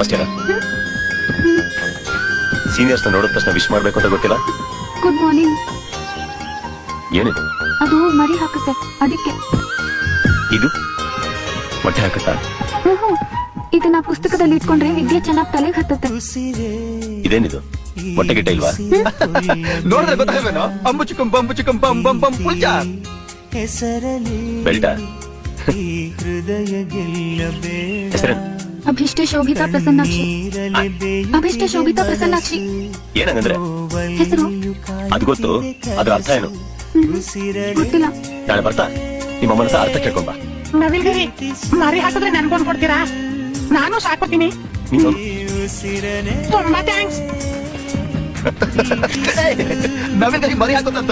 ಅಷ್ಟೇ ಸೀನಿಯರ್ಸ್ ನೋಡಿದ ತಕ್ಷಣ ವಿಶ್ ಮಾಡ್ಬೇಕು ಅಂತ ಗೊತ್ತಿಲ್ಲ. Good morning. ಏನಿದು? ಅದು ಮರಿ ಹಾಕುತ್ತೆ, ಅದಕ್ಕೆ. ಇದು ಮೊಟ್ಟೆ ಹಾಕುತ್ತಾ? ಇದನ್ನ ಪುಸ್ತಕದಲ್ಲಿ ಇಟ್ಕೊಂಡ್ರೆ ವಿದ್ಯೆ ಚೆನ್ನಾಗಿ ತಲೆಗೆ ಹತ್ತುತ್ತೆ. ಇದೇನಿದು? ಮೊಟ್ಟೆ ಗಿಟ್ಟ ಇಲ್ವಾ? ನೋಡಿದ್ರೆ ಗೊತ್ತಾಗಬೇಕೋ. ಅಂಬು ಚಿಕ್ಕಂ ಬಂಬು ಚಿಕ್ಕಂ ಬಂ ಬಂ ಬಂ ಪುಲ್ಚ ಬೆಲ್ಟ. ಹೆಸರು? ಅಭಿಷ್ಟ ಶೋಭಿತಾ ಪ್ರಸನ್ನಾಕ್ಷಿ. ಅಭಿಷ್ಟ ಶೋಭಿತಾ ಪ್ರಸನ್ನಾಕ್ಷಿ. ಏನಂದ್ರೆ ಹೆಸರು? ಅದು ಗೊತ್ತು, ಅದ್ರ ಅರ್ಥ ಏನು? ಗೊತ್ತಿಲ್ಲ. ನಾಳೆ ಬರ್ತಾ ನಿಮ್ಮ ಅಮ್ಮನ ಅರ್ಥ ಕೇಳ್ಕೊಂಬ. ನವಿಲ್ಗಿರಿ ಮರಿ ಹಾಕಿದ್ರೆ ನನ್ಗೊಂಡ್ ಕೊಡ್ತೀರಾ? ನಾನು ಸಾಕೋತೀನಿ. ತುಂಬಾ ಥ್ಯಾಂಕ್ಸ್. ನವಿಲ್ಗರಿ ಮರಿ ಹಾಕೋದಂತ